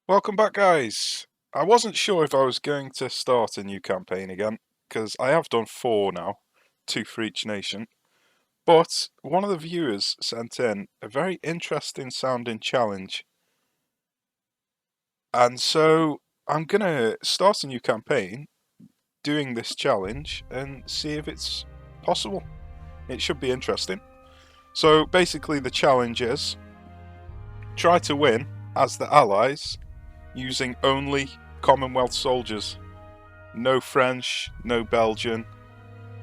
Welcome back, guys. I wasn't sure if I was going to start a new campaign again, because I have done 4 now, 2 for each nation. But one of the viewers sent in a very interesting sounding challenge. And so I'm going to start a new campaign doing this challenge and see if it's possible. It should be interesting. So basically the challenge is try to win as the Allies using only Commonwealth soldiers. No French, no Belgian,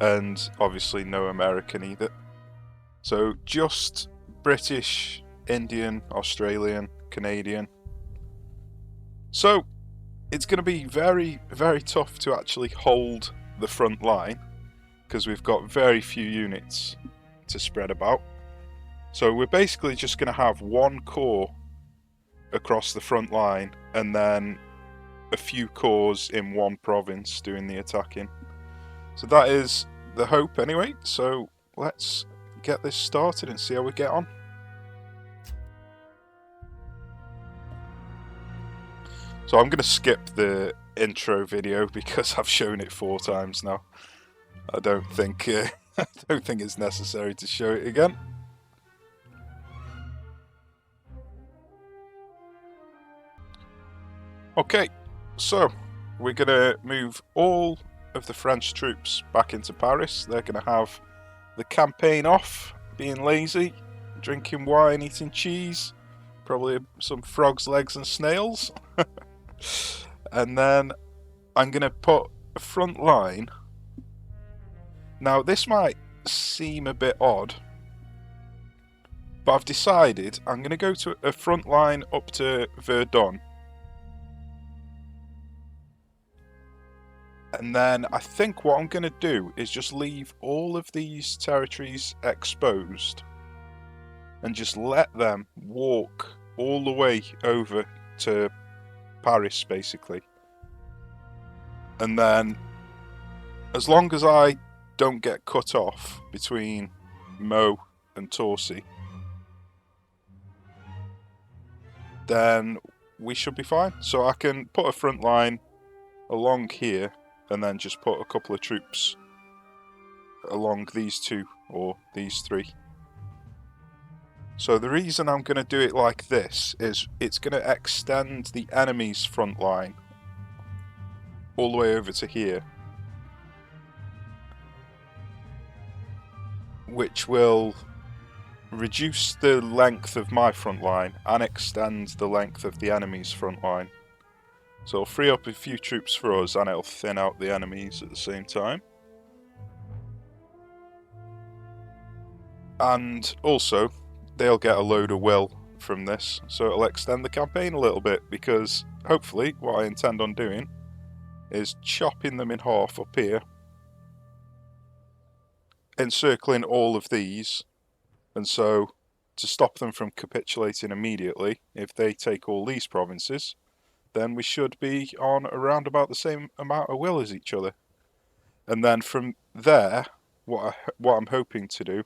and obviously no American either. So just British, Indian, Australian, Canadian. So it's going to be very, very tough to actually hold the front line because we've got very few units to spread about. So we're basically just going to have one corps across the front line and then a few corps in one province doing the attacking. So that is the hope anyway, so let's get this started and see how we get on. So I'm going to skip the intro video because I've shown it 4 times now. I don't think it's necessary to show it again. Okay, so we're going to move all of the French troops back into Paris. They're going to have the campaign off, being lazy, drinking wine, eating cheese, probably some frogs' legs and snails. And then I'm going to put a front line. Now this might seem a bit odd, but I've decided I'm going to go to a front line up to Verdun. And then I think what I'm going to do is just leave all of these territories exposed and just let them walk all the way over to Paris, basically. And then, as long as I don't get cut off between Meaux and Torcy, then we should be fine. So I can put a front line along here and then just put a couple of troops along these 2 or these 3. So the reason I'm going to do it like this is it's going to extend the enemy's front line all the way over to here, which will reduce the length of my front line and extend the length of the enemy's front line. So it'll free up a few troops for us and it'll thin out the enemies at the same time. And also, they'll get a load of will from this, so it'll extend the campaign a little bit, because hopefully what I intend on doing is chopping them in half up here, encircling all of these, and so to stop them from capitulating immediately, if they take all these provinces, then we should be on around about the same amount of will as each other. And then from there, what I'm hoping to do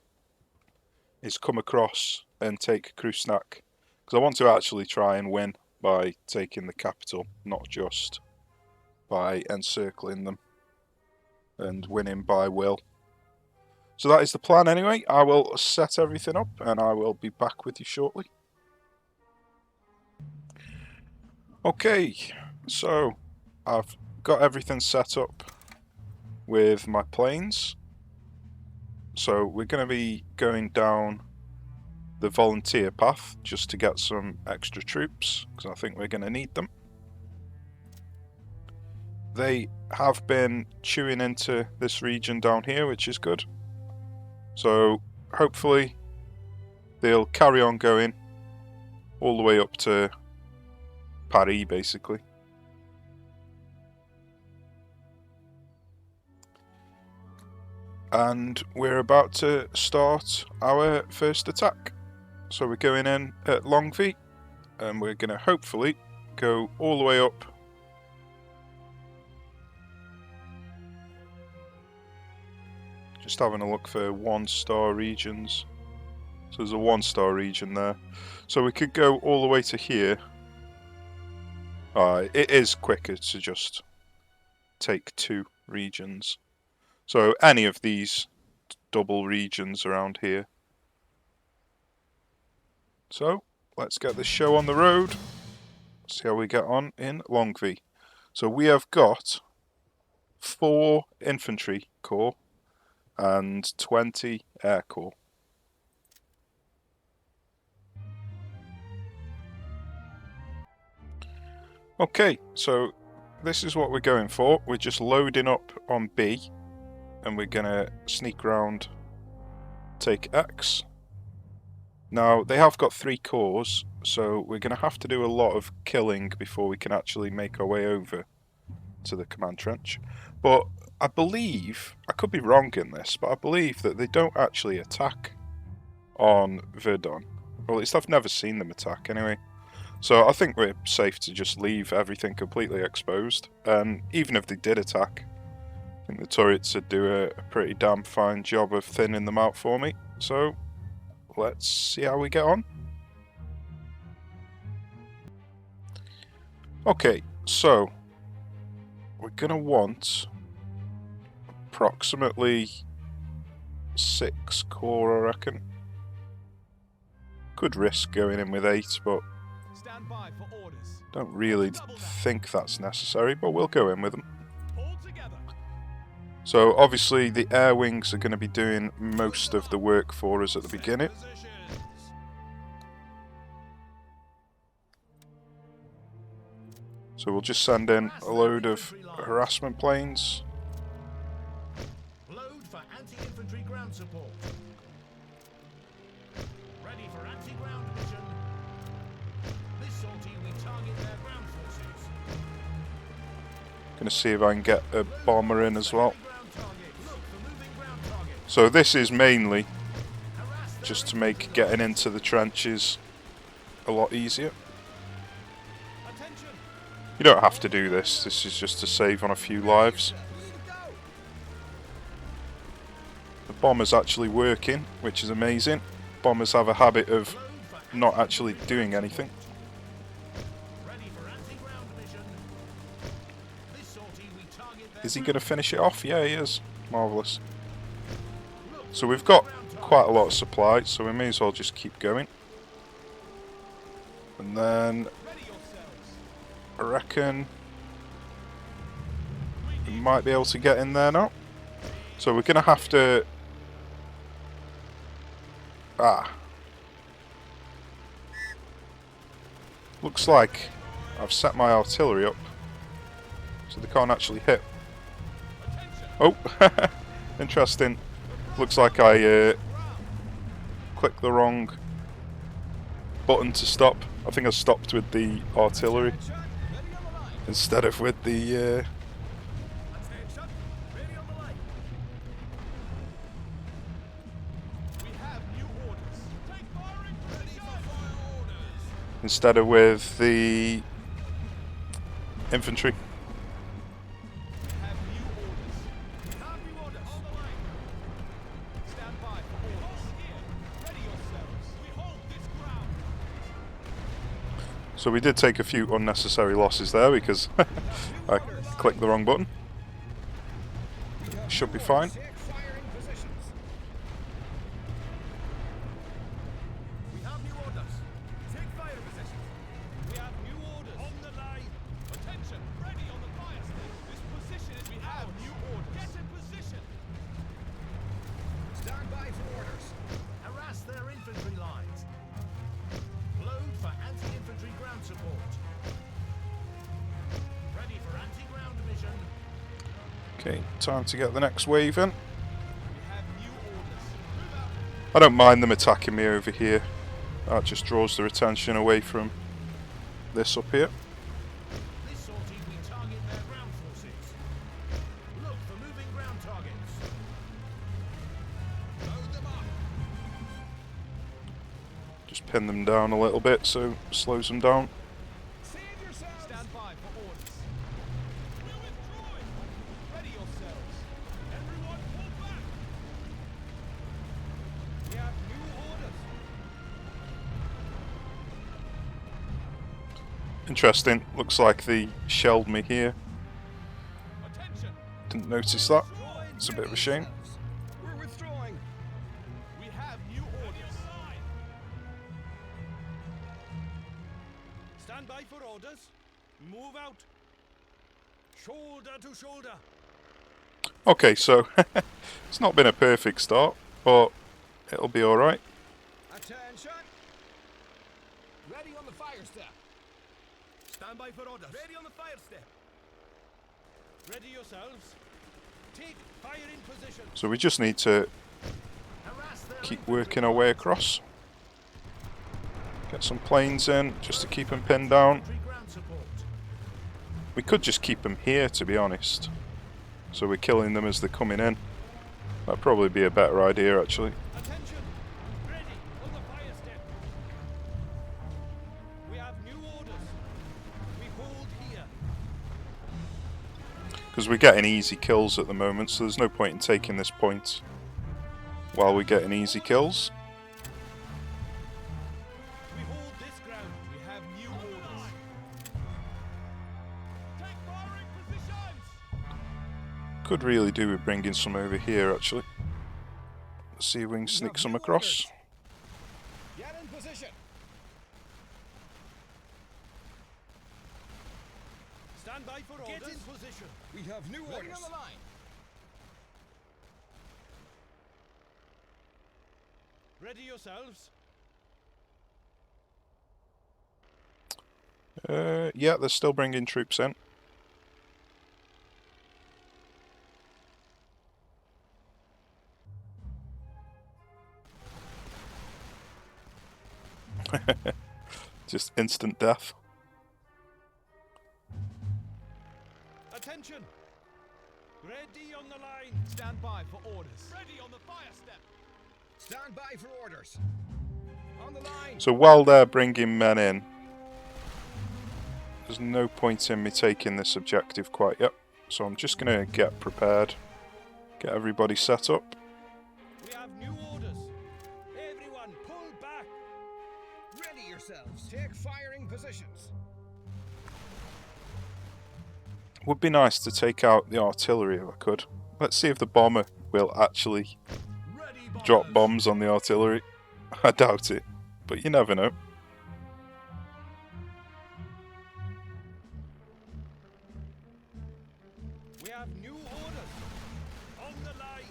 is come across and take Krusnak, because I want to actually try and win by taking the capital, not just by encircling them and winning by will. So that is the plan anyway. I will set everything up and I will be back with you shortly. Okay, so I've got everything set up with my planes. So we're going to be going down the volunteer path just to get some extra troops, because I think we're going to need them. They have been chewing into this region down here, which is good. So hopefully they'll carry on going all the way up to Paris, basically. And we're about to start our first attack. So we're going in at Longwy, and we're going to hopefully go all the way up just having a look for 1-star regions. So there's a 1-star region there. So we could go all the way to here It is quicker to just take 2 regions. So any of these double regions around here. So let's get this show on the road. See how we get on in Longvy. So we have got 4 infantry corps and 20 air corps. Okay, so this is what we're going for. We're just loading up on B, and we're gonna sneak around, take X. Now, they have got 3 corps, so we're gonna have to do a lot of killing before we can actually make our way over to the command trench. But I believe, I could be wrong in this, but I believe that they don't actually attack on Verdun. Or at least I've never seen them attack anyway. So I think we're safe to just leave everything completely exposed. And even if they did attack, I think the turrets would do a pretty damn fine job of thinning them out for me. So let's see how we get on. Okay, so we're going to want approximately 6 corps, I reckon. Could risk going in with 8, but don't really think that's necessary, but we'll go in with them. So obviously the air wings are going to be doing most of the work for us at the beginning. So we'll just send in a load of harassment planes. Load for anti-infantry ground support. Ready for anti-ground mission. This sortie we target their ground forces. Gonna see if I can get a bomber in as well. So this is mainly just to make getting into the trenches a lot easier. You don't have to do this, this is just to save on a few lives. The bomber's actually working, which is amazing. Bombers have a habit of not actually doing anything. Is he going to finish it off? Yeah, he is. Marvellous. So we've got quite a lot of supply, so we may as well just keep going. And then I reckon we might be able to get in there now. So we're going to have to... Looks like I've set my artillery up so they can't actually hit. Oh, interesting. Looks like I clicked the wrong button to stop. I think I stopped with the artillery instead of with the... instead of with the infantry. So we did take a few unnecessary losses there because I clicked the wrong button. Should be fine. Okay, time to get the next wave in. I don't mind them attacking me over here. That just draws their attention away from this up here. Just pin them down a little bit so it slows them down. Interesting. Looks like they shelled me here. Attention. Didn't notice that. Destroy It's a bit of a shame. yourselves. We're withdrawing. We have new orders. Stand by for orders. Move out. Shoulder to shoulder. Okay, so it's not been a perfect start, but it'll be alright. Attention. Ready on the fire step. Stand by for orders. Ready on the fire step. Ready yourselves. Take fire in position. So we just need to keep working our way across. Get some planes in, just to keep them pinned down. Ground support. We could just keep them here, to be honest. So we're killing them as they're coming in. That'd probably be a better idea, actually. Attention. Ready on the fire step. We have new orders. We hold here. Because we're getting easy kills at the moment, so there's no point in taking this point while we're getting easy kills. We hold this ground. We have new orders. Take firing positions. Could really do with bringing some over here, actually. Let's see if we can sneak some across. Get in position. Stand by for orders. Get in position. We have new orders. Ready on the line. Ready yourselves. Yeah, they're still bringing troops in. Just instant death. Attention. Ready on the line. Stand by for orders. Ready on the fire step. Stand by for orders. On the line. So while they're bringing men in, there's no point in me taking this objective quite yet. So I'm just going to get prepared. Get everybody set up. We have new orders. Everyone pull back. Ready yourselves. Take firing positions. Would be nice to take out the artillery if I could. Let's see if the bomber will actually Ready, drop bombs on the artillery. I doubt it, but you never know. We have new orders. On the line.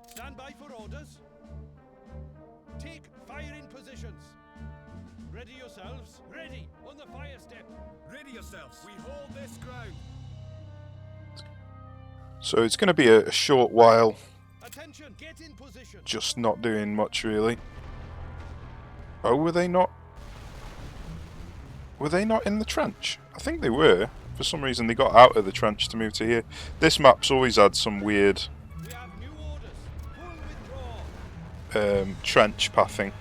Stand by for orders. Take firing positions. Ready yourselves. Ready on the fire step. Ready yourselves. We hold this ground. So it's going to be a short while, Attention. Get in position. just not doing much really. Oh, were they not? Were they not in the trench? I think they were. For some reason they got out of the trench to move to here. This map's always had some weird We have new orders. Full withdrawal. trench pathing.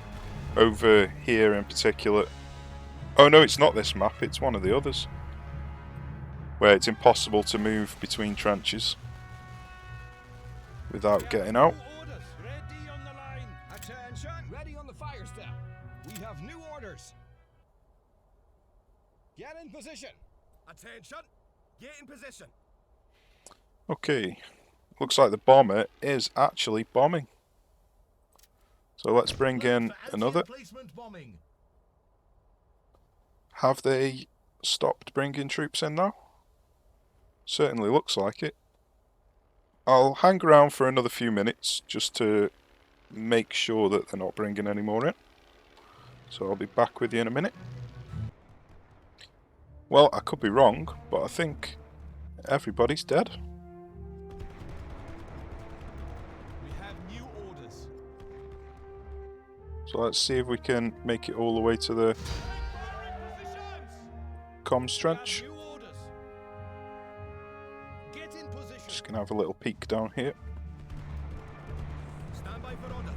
Over here in particular. Oh no, it's not this map, it's one of the others. Where it's impossible to move between trenches without getting out. New orders. Ready on the line. Attention. Ready on the fire step. We have new orders. Get in position. Attention. Get in position. Okay, looks like the bomber is actually bombing. So let's bring in another. Bombing. Have they stopped bringing troops in now? Certainly looks like it. I'll hang around for another few minutes just to make sure that they're not bringing any more in. So I'll be back with you in a minute. Well, I could be wrong, but I think everybody's dead. We have new orders. So let's see if we can make it all the way to the comms trench. New orders. Get in position. Just gonna have a little peek down here. Stand by for orders.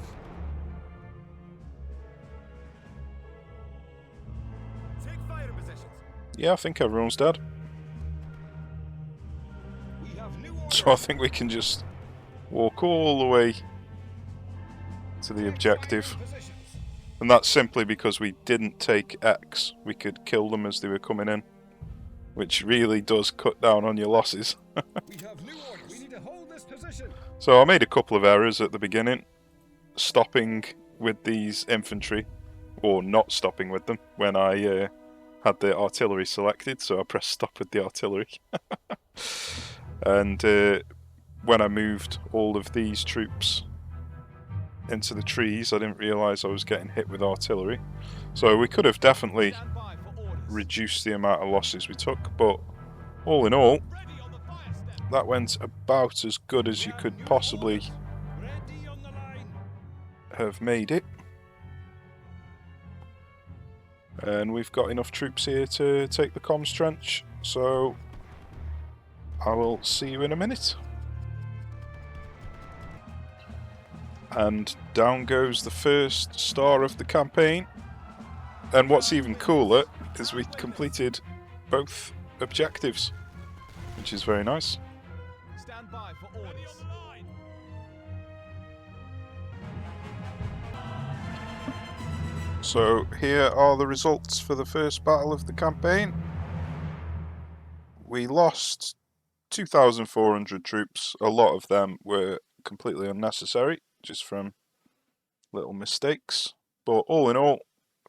Take fire positions. Yeah, I think everyone's dead. We have new orders. So I think we can just walk all the way to the objective. Positions. And that's simply because we didn't take X. We could kill them as they were coming in, which really does cut down on your losses. We have new orders. We need to hold this position. So I made a couple of errors at the beginning, stopping with these infantry, or not stopping with them, when I had the artillery selected, so I pressed stop with the artillery. And when I moved all of these troops into the trees, I didn't realise I was getting hit with artillery. So we could have definitely Stand by for orders. reduced the amount of losses we took, but all in all, Ready on the fire step. that went about as good as you We have could new possibly orders. Ready on the line. have made it. And we've got enough troops here to take the comms trench, so I will see you in a minute. And down goes the first star of the campaign. And what's even cooler is we completed both objectives, which is very nice. Stand by for orders. On the line. So here are the results for the first battle of the campaign. We lost 2,400 troops. A lot of them were completely unnecessary, just from little mistakes. But all in all,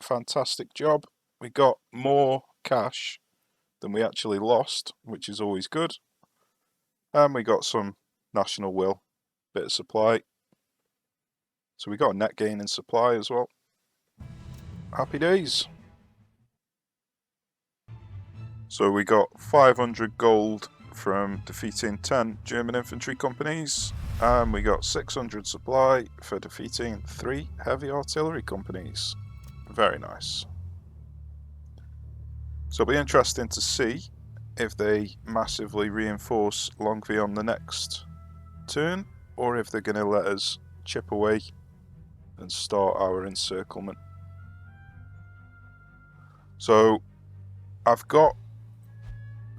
fantastic job. We got more cash than we actually lost, which is always good. And we got some national will, bit of supply. So we got a net gain in supply as well. Happy days. So we got 500 gold from defeating 10 German infantry companies, and we got 600 supply for defeating 3 heavy artillery companies. Very nice. So it'll be interesting to see if they massively reinforce Longwy on the next turn, or if they're going to let us chip away and start our encirclement. So I've got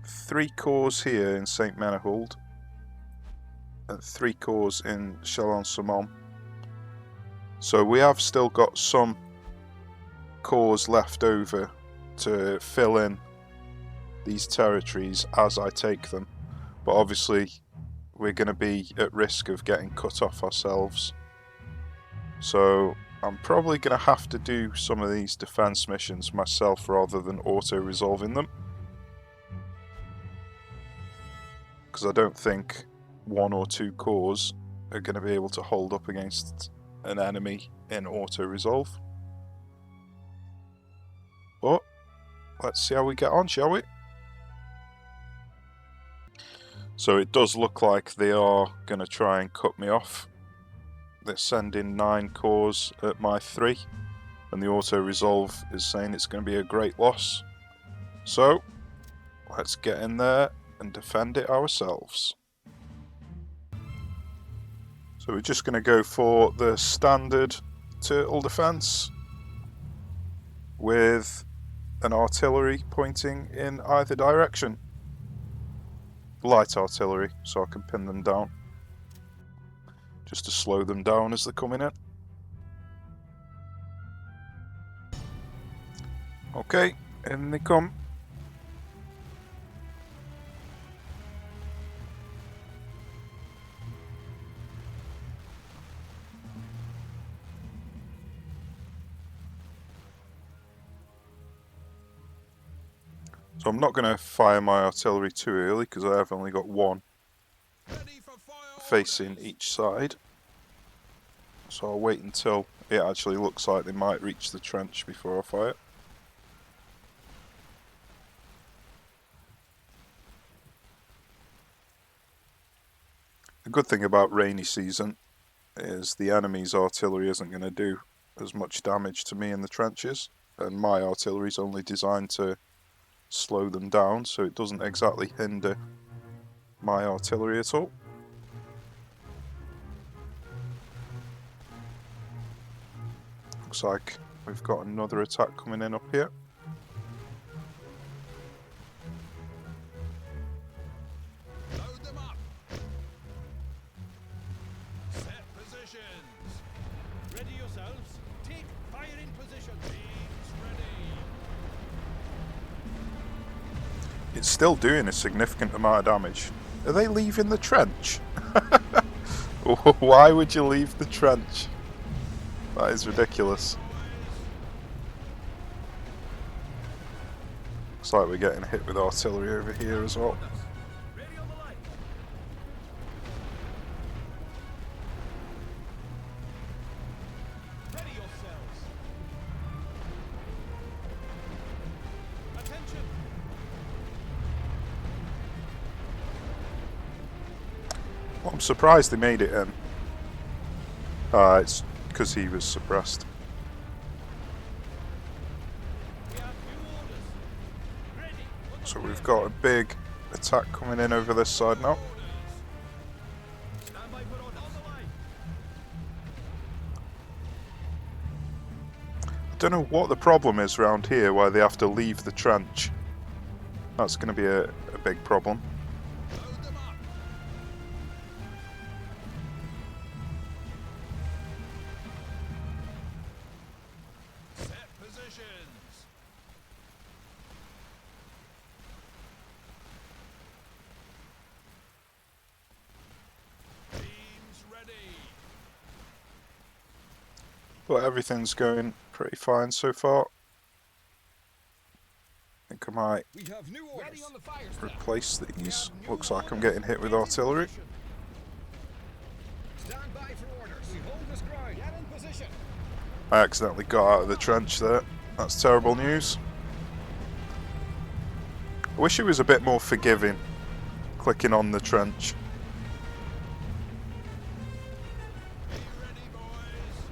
3 corps here in St. Menehould and 3 corps in Chalon-sur-Marne. So we have still got some corps left over to fill in these territories as I take them, but obviously we're going to be at risk of getting cut off ourselves. So I'm probably going to have to do some of these defense missions myself rather than auto-resolving them, because I don't think 1 or 2 corps are going to be able to hold up against an enemy in auto-resolve. But let's see how we get on, shall we? So it does look like they are going to try and cut me off. They're sending 9 corps at my 3, and the auto-resolve is saying it's going to be a great loss. So let's get in there and defend it ourselves. So we're just going to go for the standard turtle defense with an artillery pointing in either direction. Light artillery, so I can pin them down, just to slow them down as they're coming in. Okay, in they come. So I'm not going to fire my artillery too early because I have only got 1 Ready for fire facing orders. each side. So I'll wait until it actually looks like they might reach the trench before I fire. The good thing about rainy season is the enemy's artillery isn't going to do as much damage to me in the trenches, and my artillery is only designed to slow them down, so it doesn't exactly hinder my artillery at all. Looks like we've got another attack coming in up here. Load them up. Set positions. Ready yourselves. Take fire in position. It's still doing a significant amount of damage. Are they leaving the trench? Why would you leave the trench? That is ridiculous. Looks like we're getting hit with artillery over here as well. Ready on the line. Ready yourselves. Attention. Well, I'm surprised they made it in. It's because he was suppressed. We have new orders. Ready. On the So fire we've got a step. big attack coming in over this side now. Stand by for orders. On the line. I don't know what the problem is around here, why they have to leave the trench. That's going to be a big problem. Load them up. Set positions. Teams ready. But everything's going pretty fine so far. I think I might We have new orders. Ready on the fire step. replace We these. have new Looks like I'm orders. getting hit with Get in artillery. position. Stand by for orders. We hold this ground. Get in position. I accidentally got out of the trench there. That's terrible news. I wish it was a bit more forgiving, clicking on the trench. Be ready, boys.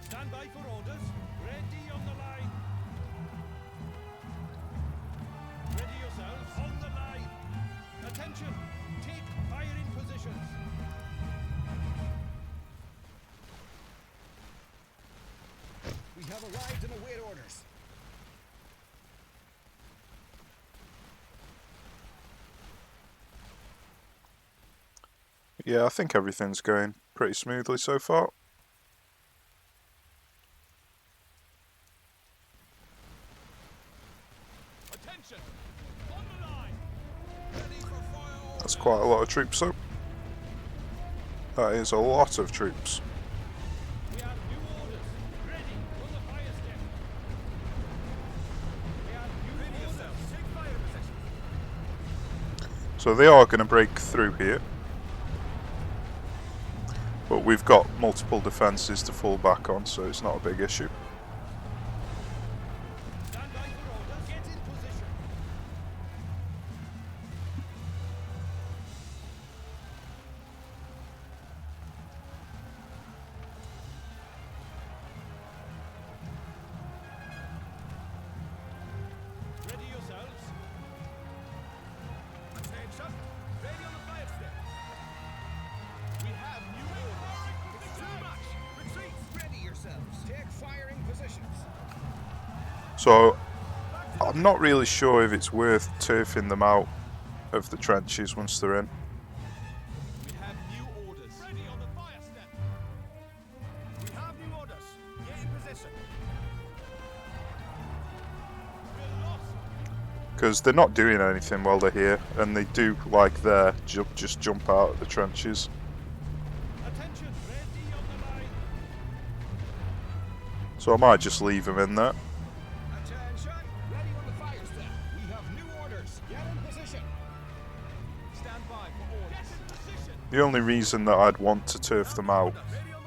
Stand by for orders. Ready on the line. Ready yourselves. On the line. Attention. Take firing positions. We have arrived and await orders. Yeah, I think everything's going pretty smoothly so far. Attention. On the line. Ready for fire. That's quite a lot of troops though. That is a lot of troops. We have new orders. Ready on the fire step. We have new orders. Yourselves. Take fire position. So they are going to break through here. But we've got multiple defences to fall back on, so it's not a big issue. Stand by for orders. Get in position. Ready yourselves. Attention. Ready on the fire step. We have new orders. It's too much. Retreat. Ready yourselves. Take firing positions. So I'm not really sure if it's worth turfing them out of the trenches once they're in. We have new orders. Ready on the fire step. We have new orders. Get in position. We're lost. Because they're not doing anything while they're here, and they do, like there, just jump out of the trenches. Attention. Ready on the line. So I might just leave them in there. Attention. Ready on the fire step. We have new orders. Get in position. Stand by for orders. Get in position. The only reason that I'd want to turf them out Ready on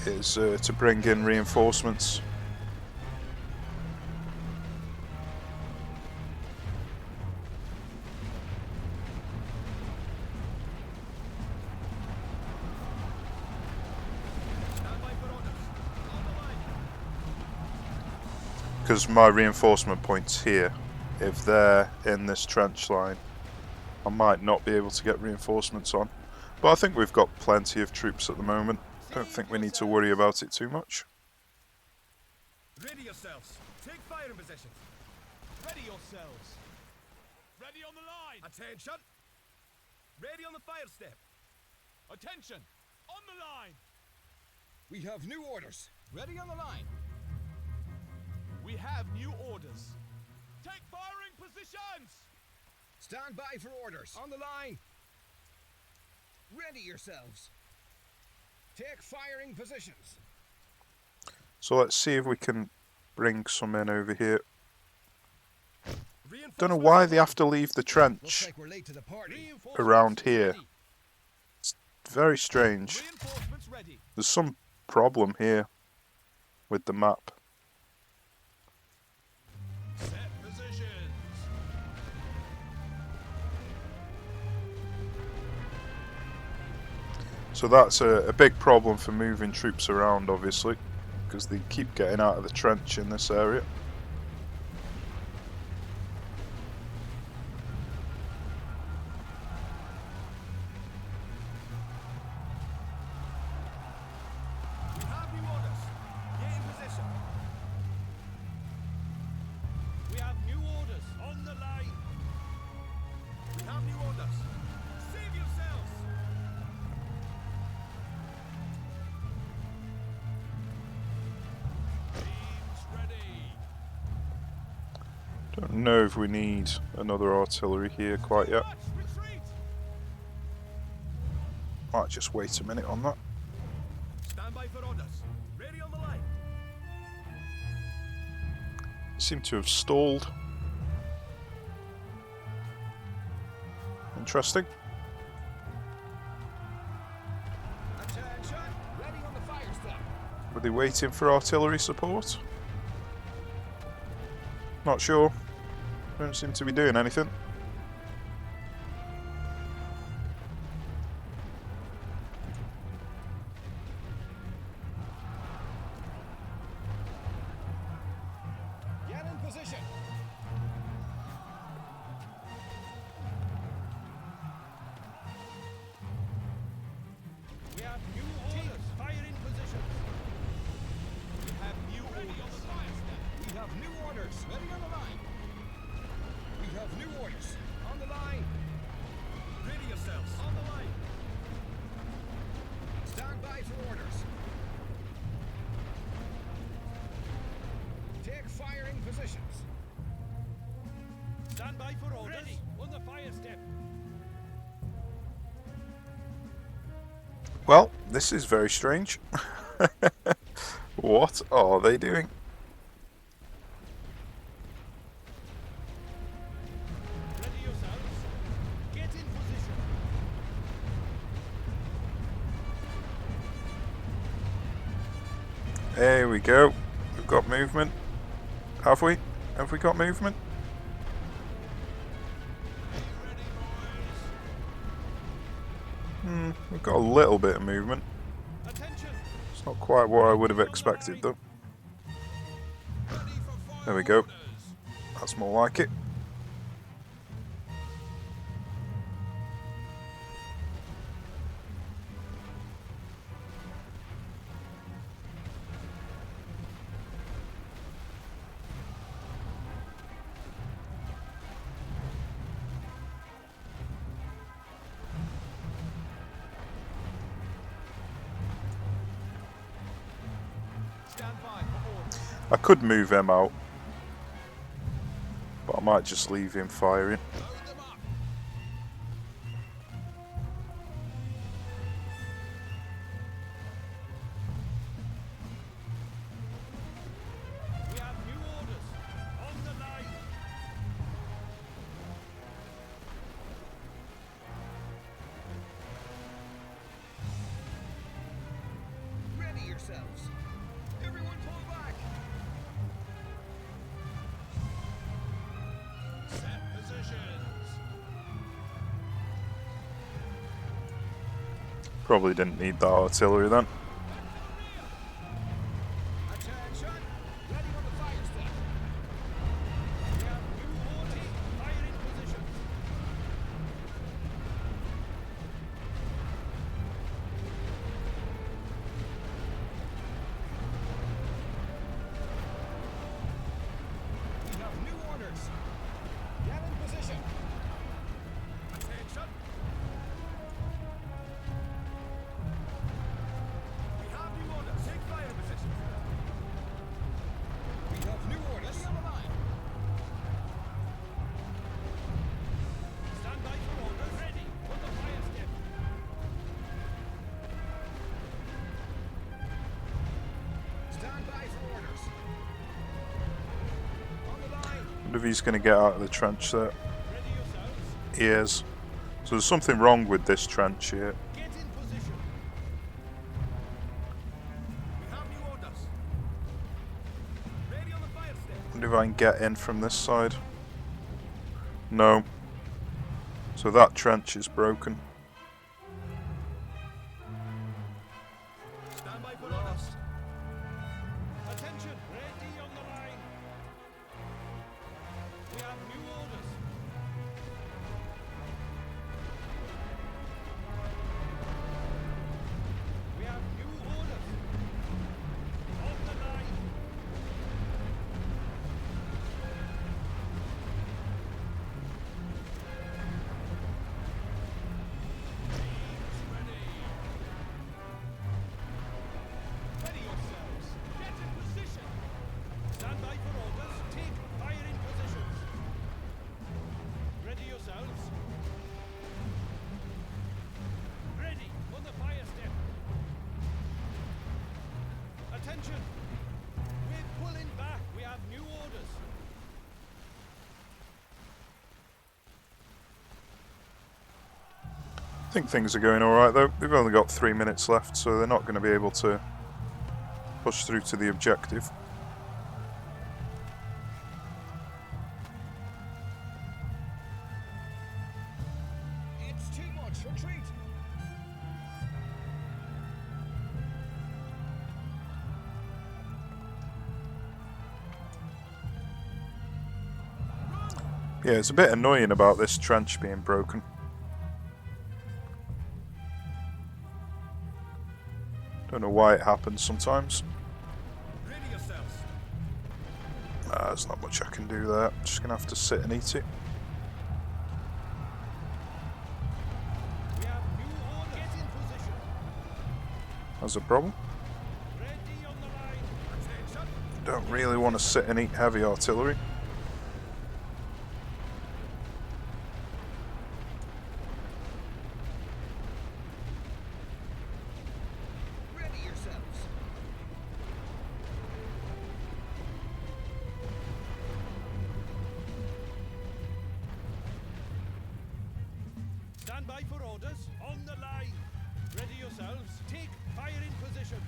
the line. is to bring in reinforcements. Stand by for orders. On the line. Because my reinforcement point's here. If they're in this trench line, I might not be able to get reinforcements on. But I think we've got plenty of troops at the moment. Don't think we need to worry about it too much. Ready yourselves. Take fire in position. Ready yourselves. Ready on the line. Attention. Ready on the fire step. Attention. On the line. We have new orders. Ready on the line. We have new orders. Take firing positions. Stand by for orders. On the line. Ready yourselves. Take firing positions. So let's see if we can bring some in over here. Don't know why they have to leave the Looks trench like we're late to the party. around here. It's very strange. Reinforcements ready. There's some problem here with the map. Set positions. So that's a big problem for moving troops around, obviously, because they keep getting out of the trench in this area. We have new orders. Get in position. We have new orders. On the line. We have new orders. Save yourselves. Teams ready. Don't know if we need another artillery here quite yet. March, retreat. Might just wait a minute on that. Stand by for orders. Ready on the line. Seem to have stalled. Interesting. Attention. Ready on the fire step. Were they waiting for artillery support? Not sure. Don't seem to be doing anything. Get in position. We have new orders. Fire in position. We have new orders. We have new orders. Ready on the line. We have new orders. On the line. Ready yourselves. On the line. Stand by for orders. Take firing positions. Stand by for orders. Ready. On the fire step. Well, this is very strange. What are they doing? Ready yourselves. Get in position. There we go. We've got movement. Have we? Have we got movement? Ready, boys. We've got a little bit of movement. Attention. It's not quite what I would have expected, though. Ready for fire There we go. orders. That's more like it. Stand by for orders. I could move him out, but I might just leave him firing. Load them up. We have new orders. On the line. Ready yourselves. Everyone pull back. Set positions. Probably didn't need that artillery then. Attention. Ready on the fire step. We have new orders. Fire in position. We have new orders. Wonder if he's going to get out of the trench there. Ready yourselves. He is. So there's something wrong with this trench here. Get in position. We have new orders. Ready on the fire step. Wonder if I can get in from this side. No. So that trench is broken. Stand by for orders. Attention, ready on the line. We have new orders. We have new orders. On the line. Ready yourselves. Get in position. Stand by for orders. Take firing positions. Ready yourselves. Ready on the fire step. Attention. We're pulling back. We have new orders. I think things are going alright though. They've only got 3 minutes left, so they're not going to be able to push through to the objective. It's too much. Retreat. Yeah, it's a bit annoying about this trench being broken. Don't know why it happens sometimes. Ready yourselves. There's not much I can do there. Just gonna have to sit and eat it. We have new orders. Get in position. That's a problem. Ready on the line. Attention. Don't really want to sit and eat heavy artillery. Ready yourselves. Stand by for orders. On the line. Ready yourselves. Take firing positions.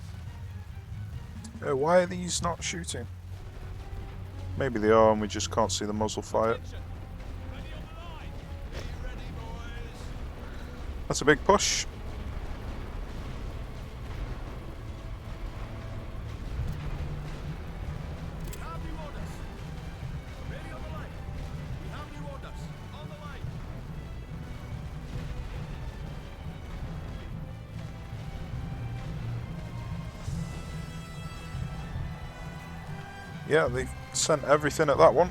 Why are these not shooting? Maybe they are and we just can't see the muzzle fire. Attention. Ready on the line. Be ready, boys. That's a big push. We have new orders. Ready on the line. We have new orders. On the line. Yeah, they sent everything at that one.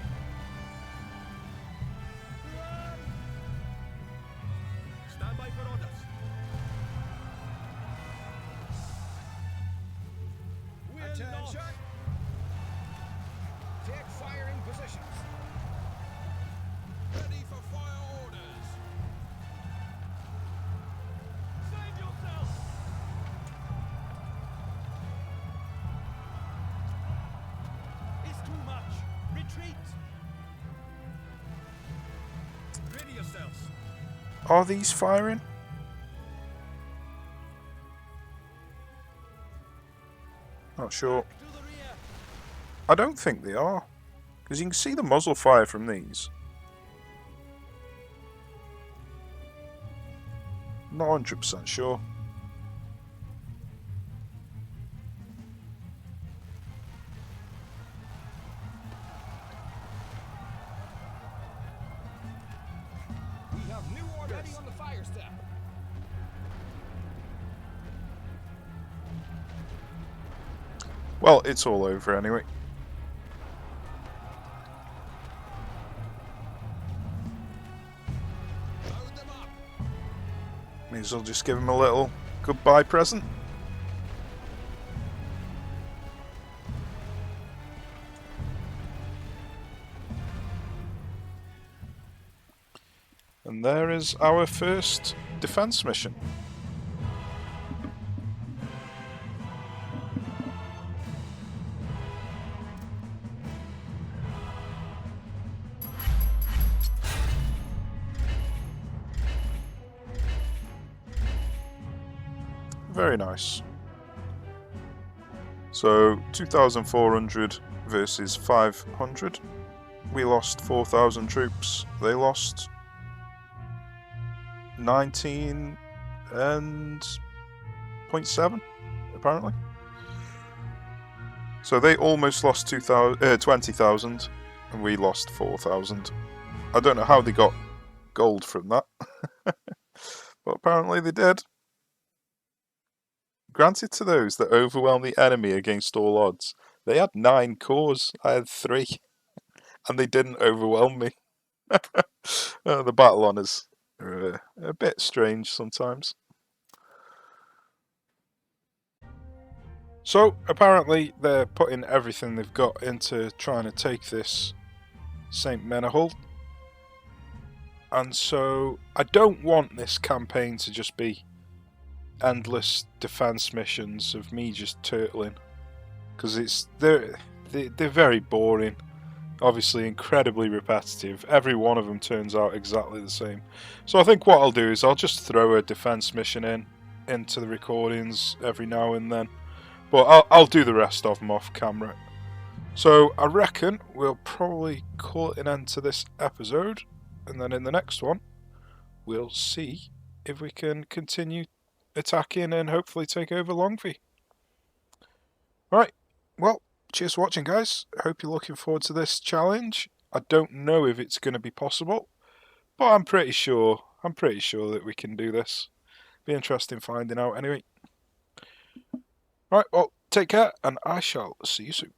Stand by for orders. We're Attention. lost. Take firing positions. Ready for fire orders. Save yourself. It's too much. Retreat. Ready yourselves. Are these firing? Not sure. To the rear. I don't think they are. Because you can see the muzzle fire from these. Not 100% sure. We have new orders. Ready on the fire step. Well, it's all over anyway. Load them up. May as well just give him a little goodbye present. And there is our first defense mission. very nice. So 2,400 versus 500. We lost 4,000 troops. They lost 19 and 0.7 apparently. So they almost lost 20,000 and we lost 4,000. I don't know how they got gold from that, but apparently they did. Granted to those that overwhelm the enemy against all odds. They had 9 cores, I had 3, and they didn't overwhelm me. The battle honours are a bit strange sometimes. So apparently they're putting everything they've got into trying to take this St. Menahul. And so I don't want this campaign to just be endless defense missions of me just turtling, because they're very boring, obviously incredibly repetitive. Every one of them turns out exactly the same. So I think what I'll do is I'll just throw a defense mission into the recordings every now and then, but I'll do the rest of them off camera. So I reckon we'll probably call it an end to this episode, and then in the next one we'll see if we can continue attacking and hopefully take over Longview. Right, well, cheers for watching, guys. I hope you're looking forward to this challenge. I don't know if it's going to be possible, but I'm pretty sure that we can do this. Be interesting finding out anyway. Right, well, take care, and I shall see you soon.